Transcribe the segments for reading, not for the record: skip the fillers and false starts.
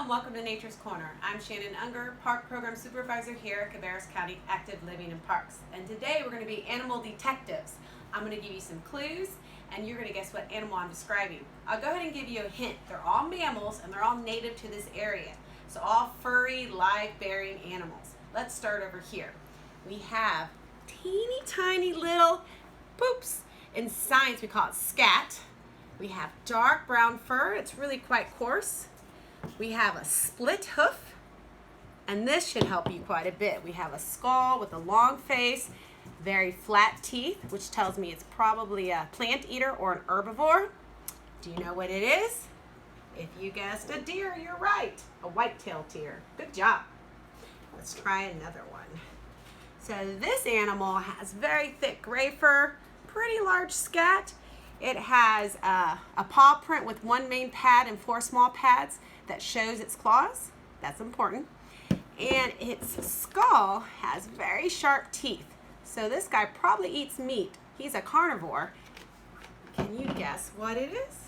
and welcome to Nature's Corner. I'm Shannon Unger, Park Program Supervisor here at Cabarrus County Active Living and Parks. And today we're going to be animal detectives. I'm going to give you some clues and you're going to guess what animal I'm describing. I'll go ahead and give you a hint. They're all mammals and they're all native to this area. So all furry, live-bearing animals. Let's start over here. We have teeny tiny little poops. In science we call it scat. We have dark brown fur. It's really quite coarse. We have a split hoof, and this should help you quite a bit. We have a skull with a long face, very flat teeth, which tells me it's probably a plant eater or an herbivore. Do you know what it is? If you guessed a deer, you're right. A white-tailed deer. Good job. Let's try another one. So this animal has very thick gray fur, pretty large scat. It has a paw print with one main pad and 4 small pads that shows its claws. That's important. And its skull has very sharp teeth. So this guy probably eats meat. He's a carnivore. Can you guess what it is?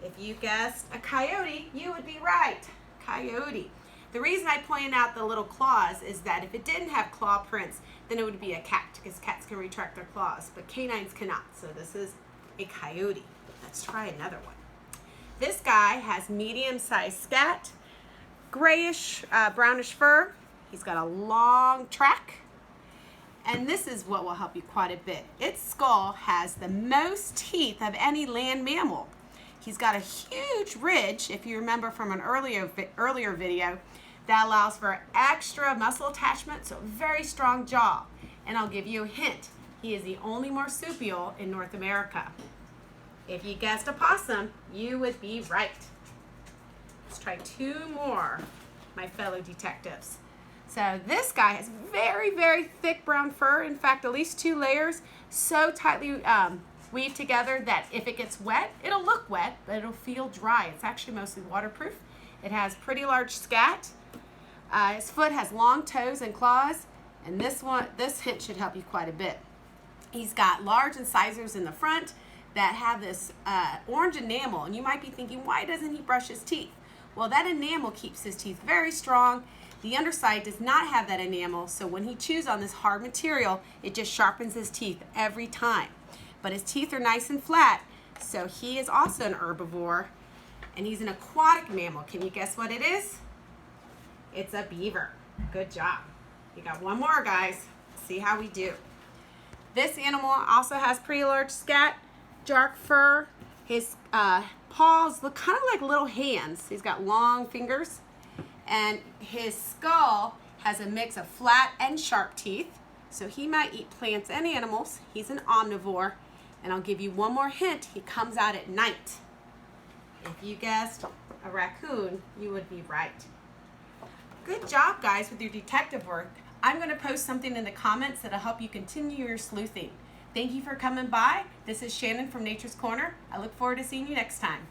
If you guessed a coyote, you would be right. Coyote. The reason I pointed out the little claws is that if it didn't have claw prints, then it would be a cat, because cats can retract their claws, but canines cannot. So this is a coyote. Let's try another one. This guy has medium-sized scat, grayish, brownish fur. He's got a long track, and this is what will help you quite a bit. Its skull has the most teeth of any land mammal. He's got a huge ridge, if you remember from an earlier video, that allows for extra muscle attachment, so a very strong jaw. And I'll give you a hint. He is the only marsupial in North America. If you guessed a possum, you would be right. Let's try 2 more, my fellow detectives. So this guy has very, very thick brown fur. In fact, at least 2 layers, so tightly weaved together that if it gets wet, it'll look wet, but it'll feel dry. It's actually mostly waterproof. It has pretty large scat. His foot has long toes and claws, and this hint should help you quite a bit. He's got large incisors in the front that have this orange enamel, and you might be thinking, why doesn't he brush his teeth? Well, that enamel keeps his teeth very strong. The underside does not have that enamel, so when he chews on this hard material, it just sharpens his teeth every time. But his teeth are nice and flat, so he is also an herbivore, and he's an aquatic mammal. Can you guess what it is? It's a beaver. Good job. You got 1 more, guys. See how we do. This animal also has pretty large scat, dark fur. His paws look kind of like little hands. He's got long fingers. And his skull has a mix of flat and sharp teeth. So he might eat plants and animals. He's an omnivore. And I'll give you 1 more hint. He comes out at night. If you guessed a raccoon, you would be right. Good job, guys, with your detective work. I'm going to post something in the comments that'll help you continue your sleuthing. Thank you for coming by. This is Shannon from Nature's Corner. I look forward to seeing you next time.